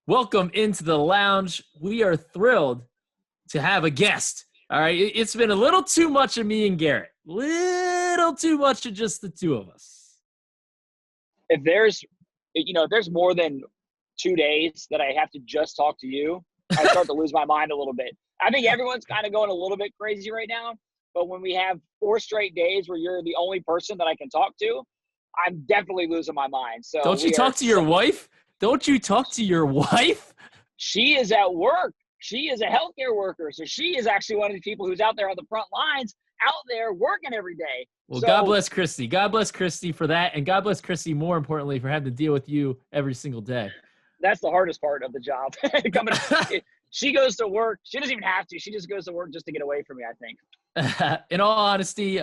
Welcome into the lounge. We are thrilled to have a guest. All right. It's been a little too much of me and Garrett. Little too much of just the two of us. If there's more than 2 days that I have to just talk to you, I start to lose my mind a little bit. I think everyone's kind of going a little bit crazy right now. But when we have 4 straight days where you're the only person that I can talk to, I'm definitely losing my mind. So Don't you talk to your wife? Don't you talk to your wife? She is at work. She is a healthcare worker. So she is actually one of the people who's out there on the front lines, out there working every day. Well, God bless Christy. God bless Christy for that. And God bless Christy, more importantly, for having to deal with you every single day. That's the hardest part of the job. She goes to work. She doesn't even have to. She just goes to work just to get away from me, I think. In all honesty,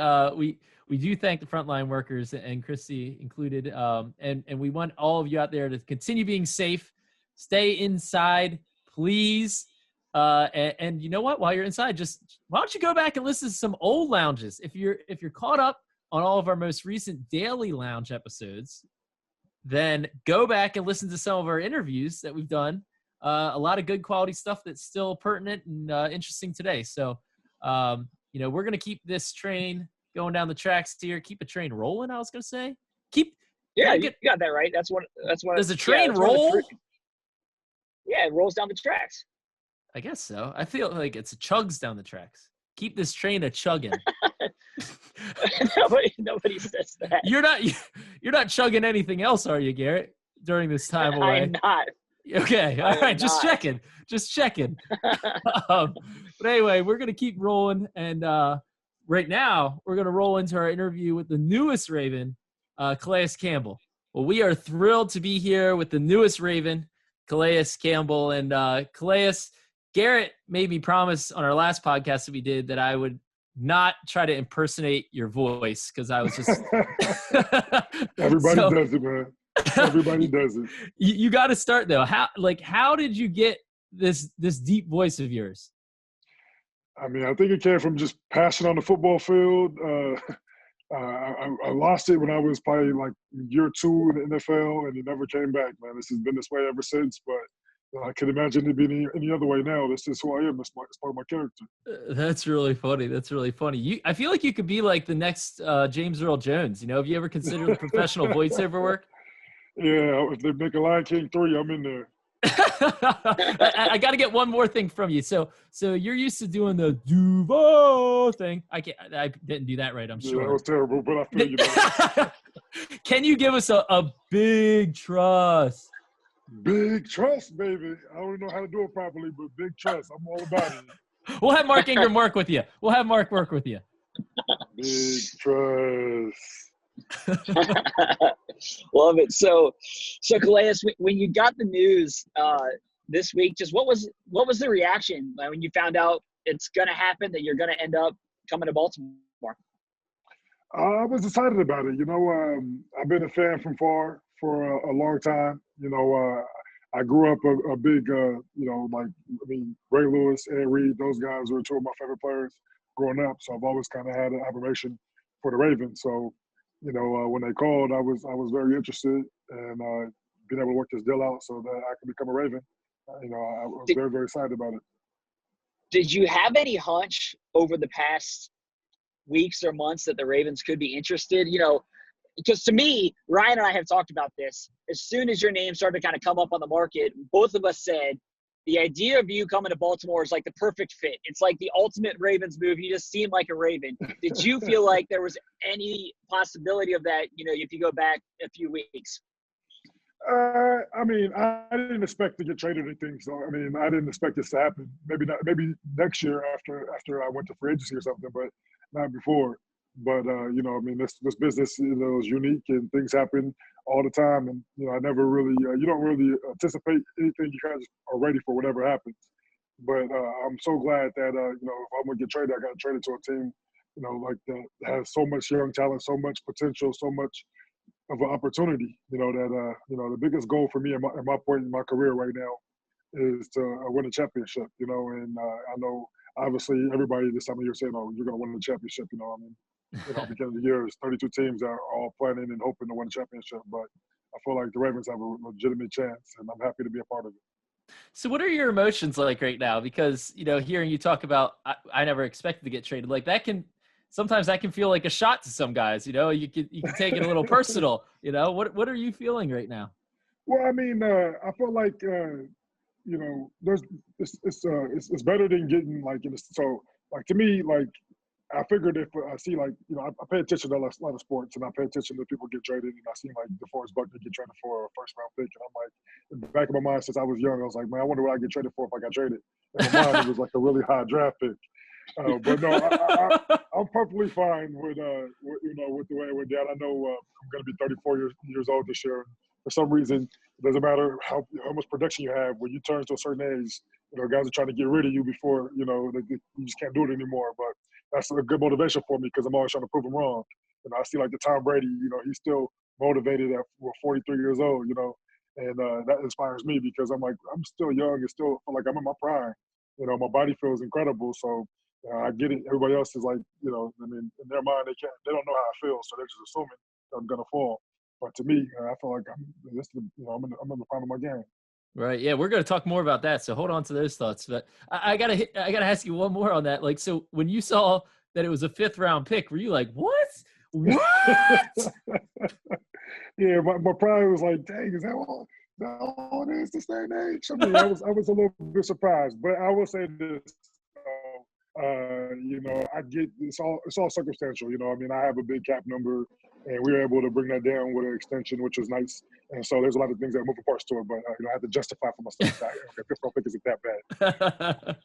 we do thank the frontline workers, and Christy included. And we want all of you out there to continue being safe. Stay inside, please. And you know what? While you're inside, why don't you go back and listen to some old lounges? If you're caught up on all of our most recent daily lounge episodes, then go back and listen to some of our interviews that we've done. A lot of good quality stuff that's still pertinent and interesting today. So, we're going to keep this train going down the tracks here. Keep a train rolling, I was going to say. You got that right. That's what. Does a train roll? Yeah, it rolls down the tracks. I guess so. I feel like it's chugs down the tracks. Keep this train a chugging. Nobody says that. You're not chugging anything else, are you, Garrett? During this time away? I'm not. Okay, all right. Just checking. But anyway, we're gonna keep rolling, and right now we're gonna roll into our interview with the newest Raven, Calais Campbell. Well, we are thrilled to be here with the newest Raven, Calais Campbell, and Calais. Garrett made me promise on our last podcast that we did that I would not try to impersonate your voice because I was just Everybody does it, man. Everybody does it. You got to start though. How did you get this deep voice of yours? I mean, I think it came from just passion on the football field. I lost it when I was probably like year 2 in the NFL, and it never came back, man. This has been this way ever since, but I can imagine it being any other way now. This is who I am. It's part of my character. That's really funny. I feel like you could be like the next James Earl Jones. Have you ever considered professional voiceover work? Yeah, if they make a Lion King 3, I'm in there. I got to get one more thing from you. So you're used to doing the Duval thing. I didn't do that right, I'm sure. Yeah, that was terrible, but I feel you, man. Can you give us a big trust? Big trust, baby. I don't know how to do it properly, but big trust. I'm all about it. We'll have Mark Ingram work with you. Big trust. Love it. So Calais, when you got the news this week, just what was the reaction when you found out it's going to happen, that you're going to end up coming to Baltimore? I was excited about it. I've been a fan from far for a long time. I grew up a big, Ray Lewis, Ed Reed, those guys were 2 of my favorite players growing up. So I've always kind of had an admiration for the Ravens. So, when they called, I was very interested and being able to work this deal out so that I could become a Raven. I was very, very excited about it. Did you have any hunch over the past weeks or months that the Ravens could be interested? Because to me, Ryan and I have talked about this. As soon as your name started to kind of come up on the market, both of us said the idea of you coming to Baltimore is like the perfect fit. It's like the ultimate Ravens move. You just seem like a Raven. Did you feel like there was any possibility of that, if you go back a few weeks? I didn't expect to get traded or anything. So, I didn't expect this to happen. Maybe next year after I went to free agency or something, but not before. But, this business, is unique and things happen all the time. And, I never really, you don't really anticipate anything. You kind of are ready for whatever happens. But I'm so glad that, if I'm going to get traded, I got traded to a team, that has so much young talent, so much potential, so much of an opportunity, the biggest goal for me at my point in my career right now is to win a championship, and I know obviously everybody this time of year saying, oh, you're going to win the championship, because of the year, there's 32 teams that are all planning and hoping to win a championship, but I feel like the Ravens have a legitimate chance, and I'm happy to be a part of it. So what are your emotions like right now? Because, hearing you talk about, I never expected to get traded, like that can, sometimes that can feel like a shot to some guys, you can take it a little personal, what are you feeling right now? Well, I mean, I feel like there's it's better than getting like in the, so like to me like I figured if I see like I pay attention to a lot of sports and I pay attention to people get traded and I see like DeForest Buckner get traded for a first round pick and I'm like in the back of my mind since I was young I was like man I wonder what I get traded for if I got traded. In my mind it was like a really high draft pick. But no, I'm perfectly fine with the way it went down. I know I'm going to be 34 years old this year. For some reason, it doesn't matter how much production you have. When you turn to a certain age, guys are trying to get rid of you before you just can't do it anymore. But that's a good motivation for me because I'm always trying to prove them wrong. I see like the Tom Brady. He's still motivated at 43 years old. And that inspires me because I'm like I'm still young and still feel like I'm in my prime. My body feels incredible. So I get it. Everybody else is like, I mean, in their mind, they don't know how I feel, so they're just assuming I'm gonna fall. But to me, I feel like I'm in the prime of my game. Right. Yeah, we're going to talk more about that. So hold on to those thoughts. But I gotta ask you one more on that. Like, so when you saw that it was a 5th round pick, were you like, what? What? Yeah, my pride was like, dang, is that all it is this day and age? I mean, I was a little bit surprised, but I will say this. I get it's all circumstantial. I mean, I have a big cap number, and we were able to bring that down with an extension, which was nice. And so there's a lot of things that are moving parts to it, but I have to justify for myself that okay, 5th round pick isn't that bad.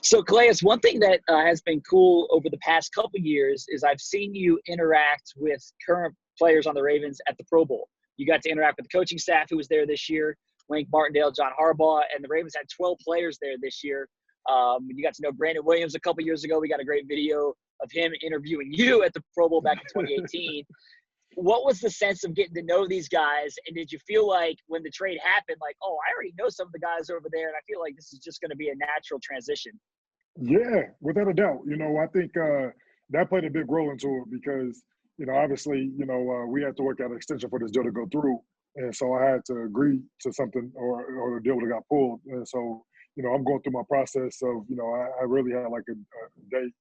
So, Calais, one thing that has been cool over the past couple years is I've seen you interact with current players on the Ravens at the Pro Bowl. You got to interact with the coaching staff who was there this year, Wink Martindale, John Harbaugh, and the Ravens had 12 players there this year. You got to know Brandon Williams a couple years ago. We got a great video of him interviewing you at the Pro Bowl back in 2018. What was the sense of getting to know these guys? And did you feel like when the trade happened, like, oh, I already know some of the guys over there, and I feel like this is just going to be a natural transition? Yeah, without a doubt. I think that played a big role into it because, obviously, we had to work out an extension for this deal to go through. And so I had to agree to something or the deal would have got pulled. And so, I'm going through my process of, I really had like a date,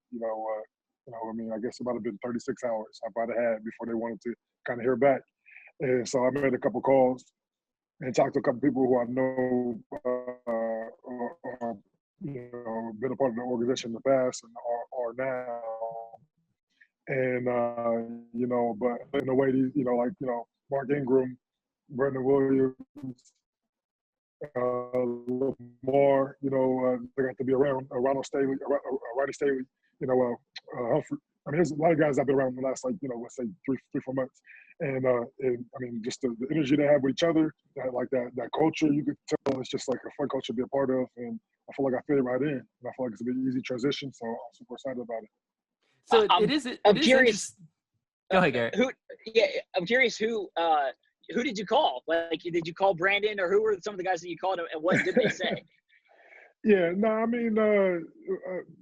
I mean, I guess it might have been 36 hours I might have had before they wanted to kind of hear back. And so I made a couple calls and talked to a couple people who I know or been a part of the organization in the past and are now. And, but in a way, Mark Ingram, Brendan Williams, Lamar, they got to be around Ronald Staley, Ronnie Staley, Humphrey. I mean, there's a lot of guys I've been around the last, let's say 3-4 months. And I mean, just the energy they have with each other, that culture, you could tell it's just like a fun culture to be a part of. And I feel like I fit right in. And I feel like it's a bit easy transition. So I'm super excited about it. So I'm curious. Go ahead, Garrett. I'm curious who did you call? Like, did you call Brandon or who were some of the guys that you called and what did they say? Yeah, no, I mean,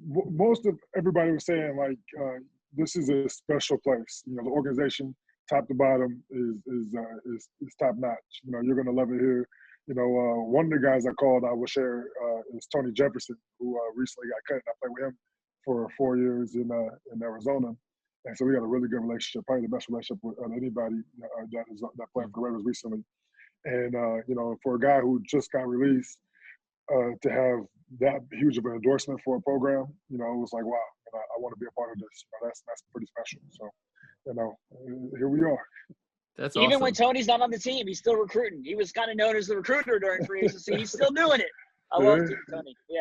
most of everybody was saying like this is a special place. The organization, top to bottom, is top notch. You're gonna love it here. One of the guys I called, I will share, is Tony Jefferson, who recently got cut. And I played with him for 4 years in Arizona, and so we got a really good relationship, probably the best relationship with anybody that played for the Ravens recently. And for a guy who just got released, to have that huge of an endorsement for a program, it was like, wow, I want to be a part of this. That's pretty special. So, here we are. That's Even awesome. when Tony's not on the team, he's still recruiting. He was kind of known as the recruiter during free agency. He's still doing it. I love Tony. Yeah.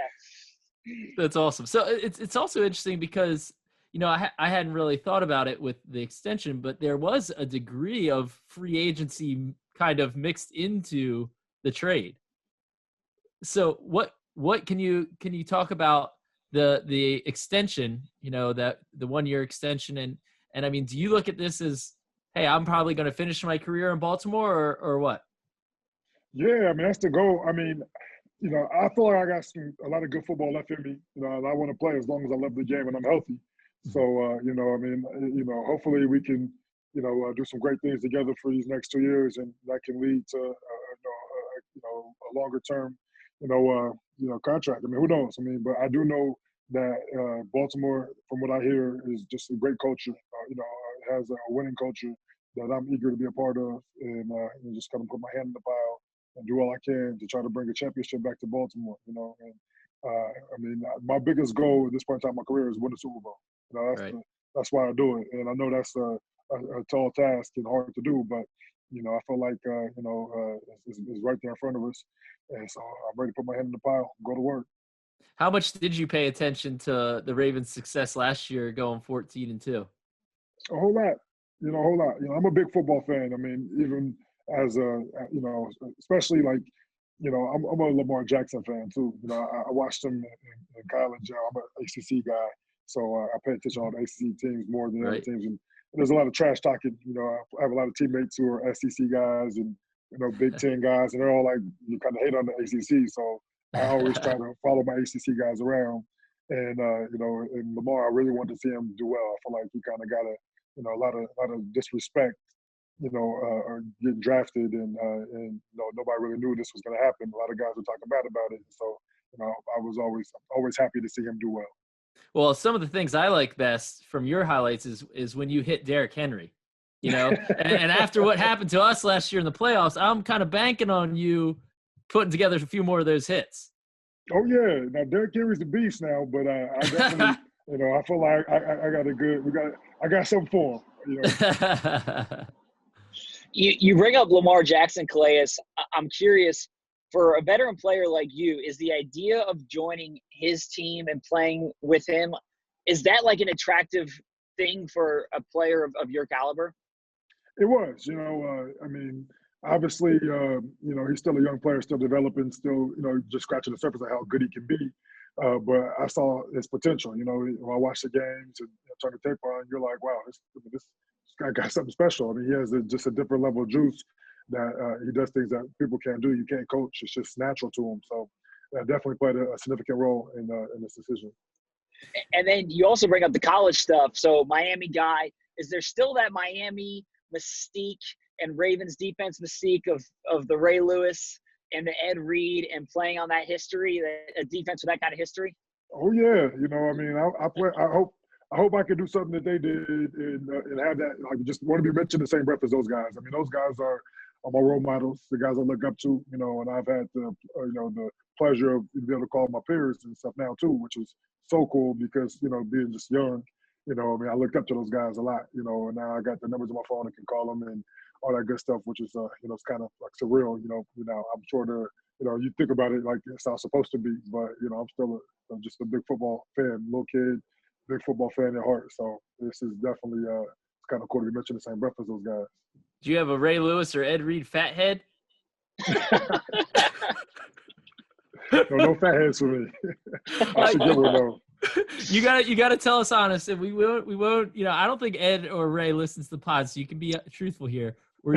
That's awesome. So it's also interesting because, I hadn't really thought about it with the extension, but there was a degree of free agency kind of mixed into the trade. So what can you talk about the extension, that the 1-year extension and I mean, do you look at this as, hey, I'm probably going to finish my career in Baltimore or what? Yeah, I mean, that's the goal. I mean, I feel like I got a lot of good football left in me. And I want to play as long as I love the game and I'm healthy. So, I mean, hopefully we can, do some great things together for these next 2 years, and that can lead to, a longer term, contract. I mean, who knows? I mean, but I do know that Baltimore, from what I hear, is just a great culture. Has a winning culture that I'm eager to be a part of, and just kind of put my hand in the pile and do all I can to try to bring a championship back to Baltimore. And my biggest goal at this point in time in my career is win the Super Bowl. Right. That's why I do it, and I know that's a tall task and hard to do, but I feel like it's right there in front of us, and so I'm ready to put my hand in the pile, and go to work. How much did you pay attention to the Ravens' success last year, going 14-2? A whole lot, a whole lot. I'm a big football fan. I mean, even as especially like, I'm a Lamar Jackson fan too. I watched him in college. I'm an ACC guy, so I pay attention to all the ACC teams more than other teams. And there's a lot of trash talking. I have a lot of teammates who are SEC guys and Big Ten guys, and they're all like, you kind of hate on the ACC. So I always try to follow my ACC guys around. And and Lamar, I really want to see him do well. I feel like he kind of got a lot of disrespect, or getting drafted, and nobody really knew this was going to happen. A lot of guys were talking bad about it. So I was always happy to see him do well. Well, some of the things I like best from your highlights is when you hit Derrick Henry, and after what happened to us last year in the playoffs, I'm kind of banking on you putting together a few more of those hits. Oh yeah, now Derrick Henry's the beast now, but I definitely, I feel like I got something for him. You bring up Lamar Jackson, Calais. I'm curious, for a veteran player like you, is the idea of joining his team and playing with him, is that like an attractive thing for a player of your caliber? It was, I mean, obviously, he's still a young player, still developing, still, just scratching the surface of how good he can be. But I saw his potential. When I watched the games and turn the tape on, you're like, wow, this guy got something special. I mean, he has just a different level of juice that he does things that people can't do. You can't coach. It's just natural to him. So that definitely played a significant role in this decision. And then you also bring up the college stuff. So Miami guy, is there still that Miami mystique and Ravens defense mystique of the Ray Lewis and the Ed Reed and playing on that history, a defense with that kind of history? Oh yeah, I hope I can do something that they did and have that. Like, just want to be mentioned in the same breath as those guys. I mean, those guys are my role models, the guys I look up to. And I've had the pleasure of being able to call my peers and stuff now too, which is so cool because being just young, I looked up to those guys a lot. And now I got the numbers on my phone and can call them and all that good stuff, which is it's kind of like surreal. I'm sure you think about it like it's how it's supposed to be, but I'm still just a big football fan, little kid, big football fan at heart. So this is definitely it's kind of cool to be mentioned the same breath as those guys. Do you have a Ray Lewis or Ed Reed fat head? No fat heads for me. I should get one though. You gotta tell us honest, and we won't. I don't think Ed or Ray listens to the pod, so you can be truthful here. Were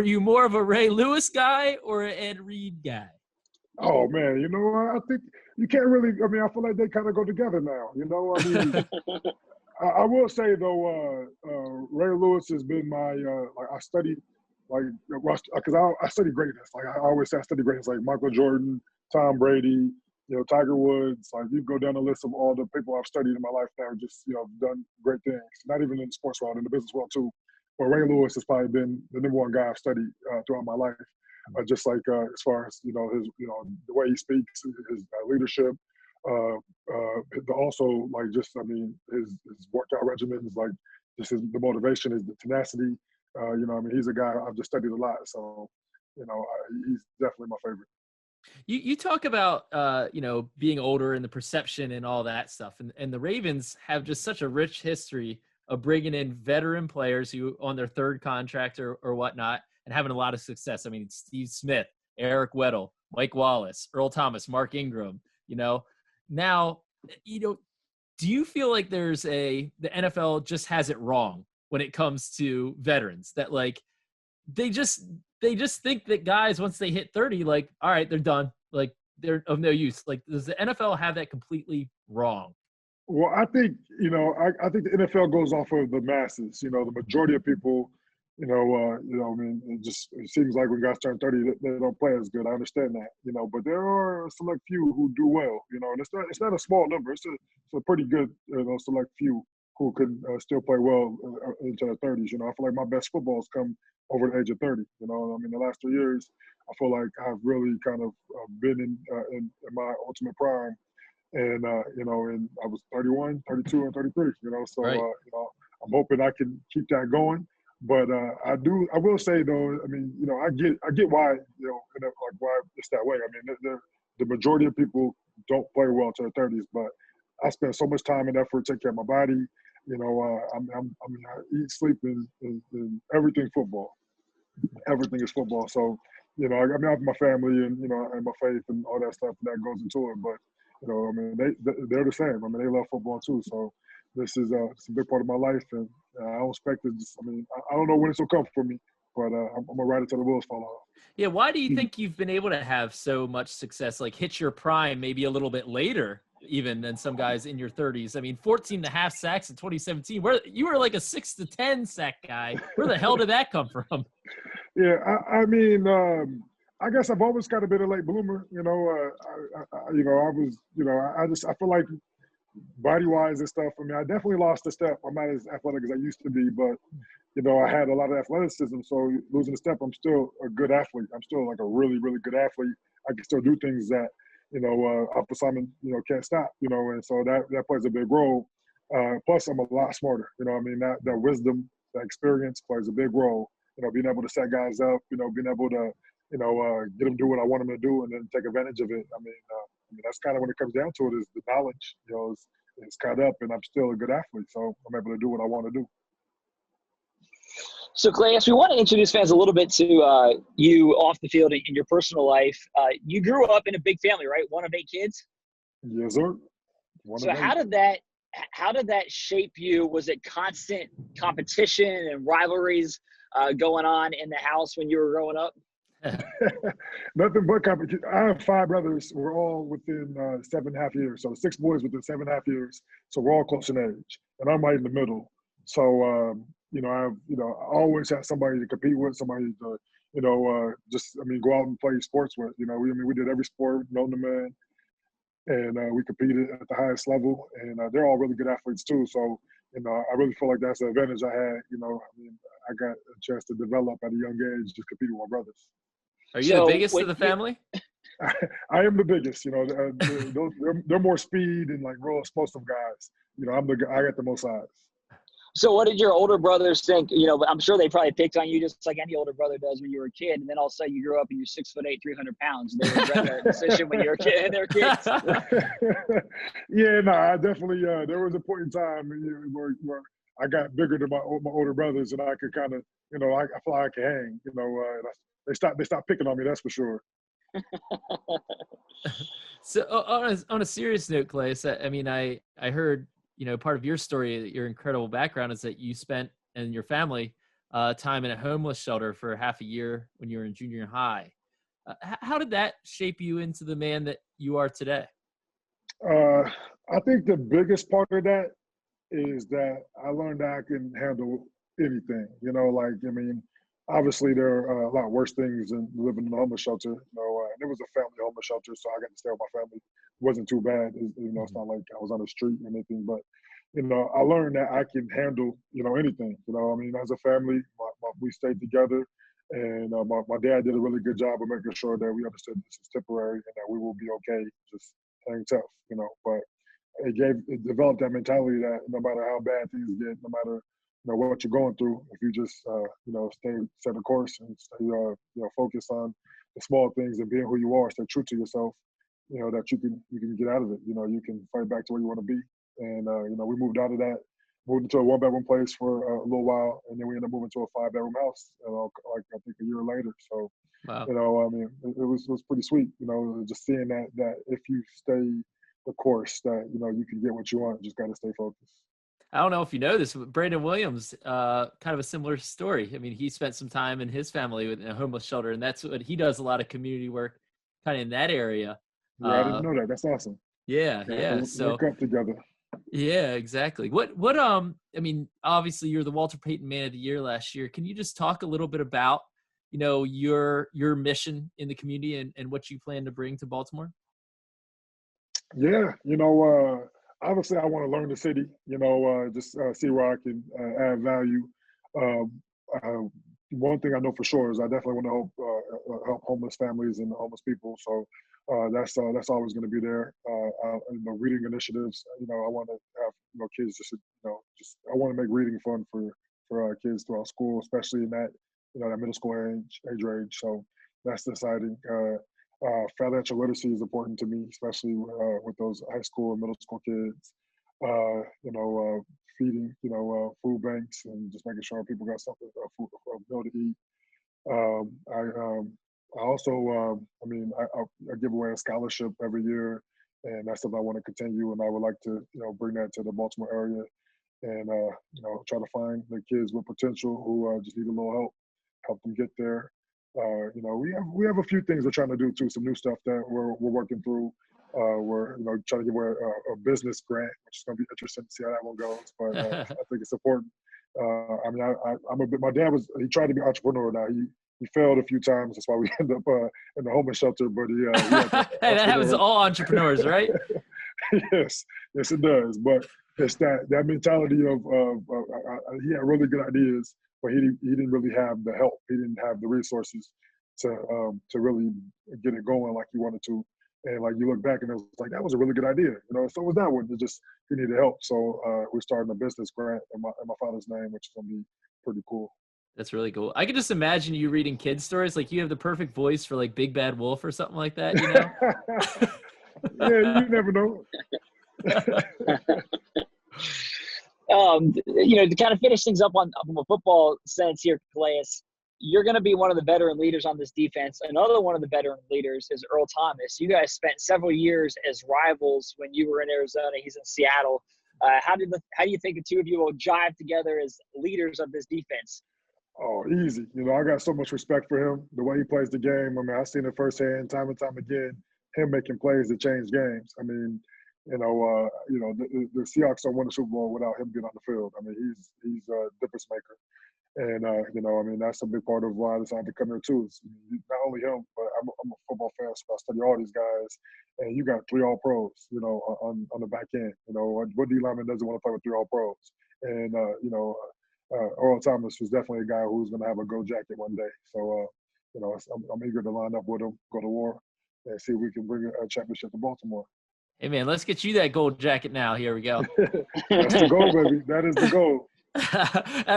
you more of a Ray Lewis guy or an Ed Reed guy? Oh man, I think you can't really. I mean, I feel like they kind of go together now. I mean, I will say though, Ray Lewis has been my I studied because I study greatness. Like I always say, I study greatness. Like Michael Jordan, Tom Brady, Tiger Woods. Like you go down the list of all the people I've studied in my life that are just done great things. Not even in the sports world, in the business world too. But Ray Lewis has probably been the number one guy I've studied throughout my life. Just like as far as his the way he speaks, his leadership, also like just his workout regimens, like just the motivation, the tenacity. He's a guy I've just studied a lot, so he's definitely my favorite. You talk about being older and the perception and all that stuff, and the Ravens have just such a rich history of bringing in veteran players who on their third contract or whatnot and having a lot of success. I mean, Steve Smith, Eric Weddle, Mike Wallace, Earl Thomas, Mark Ingram. Now, do you feel like the NFL just has it wrong when it comes to veterans, that like they just think that guys, once they hit 30, like, all right, they're done. Like they're of no use. Like, does the NFL have that completely wrong? Well, I think, I think the NFL goes off of the masses. The majority of people, I mean, it seems like when guys turn 30, they don't play as good. I understand that, but there are a select few who do well, and it's not a small number. It's a pretty good, select few who can still play well into their 30s. I feel like my best footballs come over the age of 30. I mean, the last 3 years, I feel like I've really kind of been in my ultimate prime, and and I was 31, 32, and 33. So Right. I'm hoping I can keep that going. But I will say though, I mean, I get why, like why it's that way. I mean, the majority of people don't play well to their 30s, but I spend so much time and effort taking care of my body. I mean, I eat, sleep, and everything football. Everything is football. So, I mean, I have my family and and my faith and all that stuff that goes into it. But I mean, they're the same. I mean, they love football too. So this is it's a big part of my life, and I don't expect it. I mean, I don't know when it's will come for me, but I'm gonna ride it till the wheels fall off. Yeah. Why do you think you've been able to have so much success, like hit your prime maybe a little bit later even than some guys in your 30s? I mean, 14 and a half sacks in 2017. Where you were like a 6 to 10 sack guy. Where the hell did that come from? Yeah, I mean, I guess I've always kind of been a late bloomer. I was, I feel like body wise and stuff. I mean, I definitely lost a step. I'm not as athletic as I used to be, but I had a lot of athleticism. So losing a step, I'm still a good athlete. I'm still like a really, really good athlete. I can still do things that Alpha Simon can't stop. And so that plays a big role. Plus, I'm a lot smarter. I mean, that wisdom, that experience plays a big role. Being able to set guys up. Being able to get them to do what I want them to do, and then take advantage of it. I mean, that's kind of when it comes down to it is the knowledge. It's caught up, and I'm still a good athlete, so I'm able to do what I want to do. So, Clay, we want to introduce fans a little bit to you off the field in your personal life. You grew up in a big family, right? One of 8 kids. Yes, sir. So how did that shape you? Was it constant competition and rivalries going on in the house when you were growing up? Nothing but competition. I have 5 brothers. We're all within 7.5 years. So 6 boys within 7.5 years. So we're all close in age, and I'm right in the middle. So I always have somebody to compete with, somebody to go out and play sports with. We did every sport known to man, and we competed at the highest level. And they're all really good athletes too. So I really feel like that's an advantage I had. I got a chance to develop at a young age, just competing with my brothers. Are you the biggest of the family? I am the biggest. They're more speed and like real explosive guys. I got the most size. So what did your older brothers think? I'm sure they probably picked on you just like any older brother does when you were a kid, and then all of a sudden you grew up and you're 6'8", 300 pounds. They regret that decision when you were a kid and they were kids. Yeah, no, I definitely. There was a point in time where I got bigger than my older brothers, and I could kind of, I feel like I could hang. They stopped picking on me. That's for sure. So on a serious note, Clay, I mean, I heard, part of your story, your incredible background is that you spent and your family time in a homeless shelter for half a year when you were in junior high. How did that shape you into the man that you are today? I think the biggest part of that is that I learned that I can handle anything. Obviously there are a lot worse things than living in a homeless shelter. And it was a family homeless shelter, so I got to stay with my family. It wasn't too bad. It's not like I was on the street or anything, but I learned that I can handle anything. As a family, we stayed together, and my dad did a really good job of making sure that we understood this is temporary and that we will be okay. Just hang tough, But it developed that mentality that no matter how bad things get, no matter what you're going through, if you just set the course and stay focused on the small things and being who you are, stay true to yourself, that you can get out of it. You can fight back to where you want to be. And we moved out of that, moved into a 1-bedroom place for a little while, and then we ended up moving to a 5-bedroom house, like I think a year later. So, wow. It was pretty sweet. Just seeing that if you stay the course, that you can get what you want. You just got to stay focused. I don't know if you know this, but Brandon Williams, kind of a similar story. I mean, he spent some time in his family in a homeless shelter, and that's what he does, a lot of community work kind of in that area. Yeah, I didn't know that. That's awesome. Yeah. So work up together. Yeah, exactly. I mean, obviously you're the Walter Payton Man of the Year last year. Can you just talk a little bit about, your mission in the community and what you plan to bring to Baltimore? Yeah, obviously I want to learn the city, just see where I can add value. Um, One thing I know for sure is I definitely want to help homeless families and homeless people. So that's always going to be there. Reading initiatives. I want to have kids just I want to make reading fun for kids throughout school, especially in that middle school age range. So that's exciting. Financial literacy is important to me, especially with those high school and middle school kids. Feeding, food banks and just making sure people got something, food, a meal to eat. I also, I give away a scholarship every year, and that's something I want to continue. And I would like to, bring that to the Baltimore area, and try to find the kids with potential who just need a little help them get there. We have a few things we're trying to do too, some new stuff that we're working through. We're trying to give away a business grant, which is going to be interesting to see how that one goes. But I think it's important. My dad he tried to be an entrepreneur. Now he failed a few times. That's why we end up in the homeless shelter. But Hey, that happens to all entrepreneurs, right? yes, it does. But it's that mentality of he had really good ideas, but he didn't really have the help. He didn't have the resources to really get it going like he wanted to. And like you look back and it was like that was a really good idea, So was that one. It just he needed help. So we're starting a business grant in my father's name, which is gonna be pretty cool. That's really cool. I could just imagine you reading kids stories. Like you have the perfect voice for like Big Bad Wolf or something like that, Yeah, you never know. To kind of finish things up from a football sense here, Calais, you're going to be one of the veteran leaders on this defense. Another one of the veteran leaders is Earl Thomas. You guys spent several years as rivals when you were in Arizona. He's in Seattle. How do you think the two of you will jive together as leaders of this defense? Oh, easy. I got so much respect for him. The way he plays the game. I mean, I've seen it firsthand, time and time again. Him making plays that change games. I mean, the Seahawks don't win the Super Bowl without him being on the field. I mean, he's a difference maker. And, that's a big part of why I decided to come here too. It's not only him, but I'm a football fan, so I study all these guys. And you got 3 All-Pros, on the back end. What D lineman doesn't want to play with 3 All-Pros? And, Earl Thomas was definitely a guy who's going to have a gold jacket one day. So, I'm eager to line up with him, go to war, and see if we can bring a championship to Baltimore. Hey, man, let's get you that gold jacket now. Here we go. That's the goal, baby. That is the goal.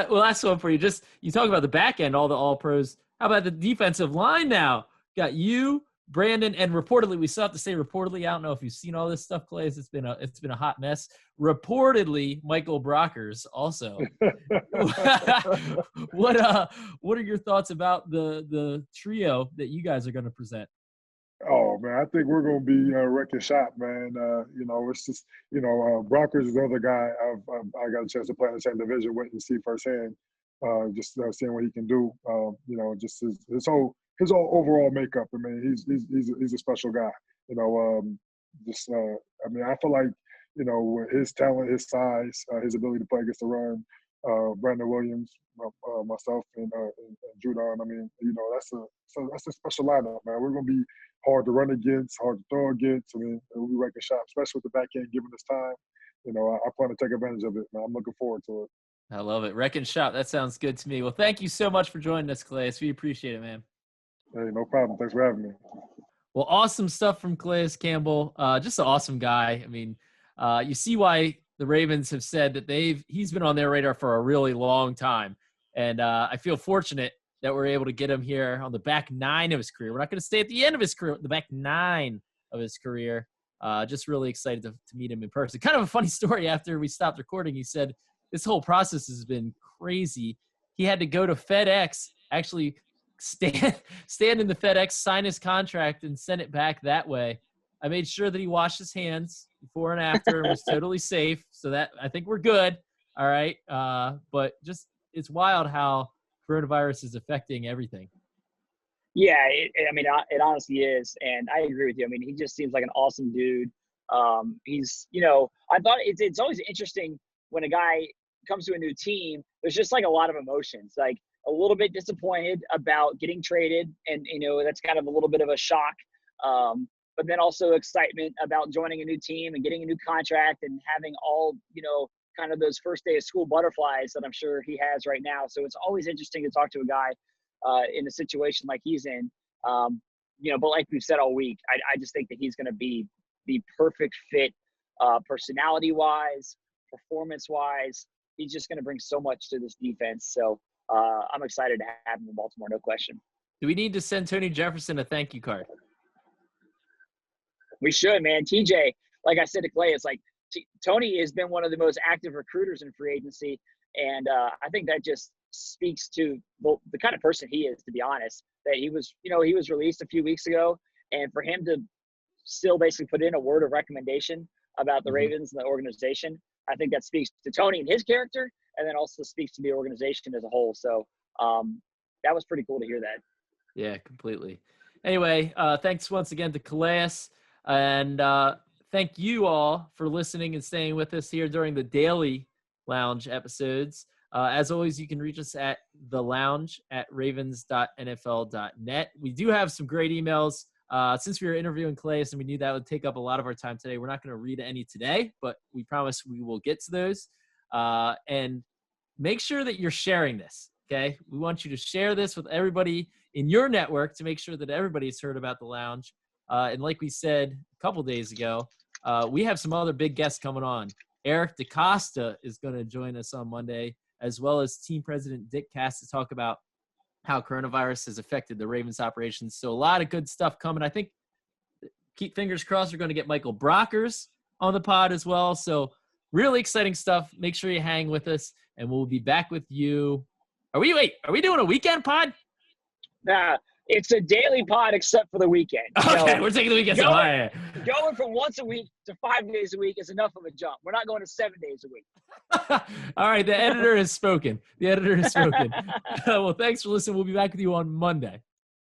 Well, that's one for you. Just you talk about the back end, all the all pros. How about the defensive line now? Got you, Brandon, and reportedly, we still have to say reportedly. I don't know if you've seen all this stuff, Clay. It's been a hot mess. Reportedly, Michael Brockers also. What are your thoughts about the trio that you guys are going to present? Oh man, I think we're gonna be wrecking shop, man. It's just Brockers is the other guy I got a chance to play in the same division with and see firsthand. Just seeing what he can do. Just his whole overall makeup. I mean, he's a special guy. I feel like with his talent, his size, his ability to play against the run. Brandon Williams, myself, and Judon. I mean, that's a special lineup, man. We're gonna be hard to run against, hard to throw against. I mean, we'll be wrecking shop, especially with the back end giving us time. I plan to take advantage of it, man. I'm looking forward to it. I love it. Wrecking shop. That sounds good to me. Well, thank you so much for joining us, Calais. We appreciate it, man. Hey, no problem. Thanks for having me. Well, awesome stuff from Calais Campbell. Just an awesome guy. I mean, you see why the Ravens have said that he's been on their radar for a really long time. And I feel fortunate that we're able to get him here on the back 9 of his career. We're not going to stay at the end of his career, the back 9 of his career. Just really excited to meet him in person. Kind of a funny story after we stopped recording. He said this whole process has been crazy. He had to go to FedEx, actually stand in the FedEx, sign his contract, and send it back that way. I made sure that he washed his hands before and after and was totally safe. So that I think we're good. All right. But just it's wild how coronavirus is affecting everything. Yeah, it honestly is. And I agree with you. I mean, he just seems like an awesome dude. He's, I thought it's always interesting when a guy comes to a new team. There's just like a lot of emotions, like a little bit disappointed about getting traded, and that's kind of a little bit of a shock. But then also excitement about joining a new team and getting a new contract and having all, kind of those first day of school butterflies that I'm sure he has right now. So it's always interesting to talk to a guy in a situation like he's in. But like we've said all week, I just think that he's going to be the perfect fit, personality-wise, performance-wise. He's just going to bring so much to this defense. So I'm excited to have him in Baltimore, no question. Do we need to send Tony Jefferson a thank you card? We should, man. TJ, like I said to Clay, it's like Tony has been one of the most active recruiters in free agency. And I think that just speaks to the kind of person he is, to be honest, that he was released a few weeks ago. And for him to still basically put in a word of recommendation about the Ravens and the organization, I think that speaks to Tony and his character, and then also speaks to the organization as a whole. So that was pretty cool to hear that. Yeah, completely. Anyway, thanks once again to Calais. And thank you all for listening and staying with us here during the Daily Lounge episodes. As always, you can reach us at thelounge@ravens.nfl.net. We do have some great emails. Since we were interviewing Calais and we knew that would take up a lot of our time today, we're not going to read any today, but we promise we will get to those. And make sure that you're sharing this, okay? We want you to share this with everybody in your network to make sure that everybody's heard about the Lounge. And like we said a couple days ago, we have some other big guests coming on. Eric DeCosta is going to join us on Monday, as well as team president Dick Cass, to talk about how coronavirus has affected the Ravens operations. So a lot of good stuff coming. I think, keep fingers crossed, we're going to get Michael Brockers on the pod as well. So really exciting stuff. Make sure you hang with us, and we'll be back with you. Are we doing a weekend pod? Nah, it's a daily pod except for the weekend. Okay, we're taking the weekend. Going from once a week to 5 days a week is enough of a jump. We're not going to 7 days a week. All right, the editor has spoken. Well, thanks for listening. We'll be back with you on Monday.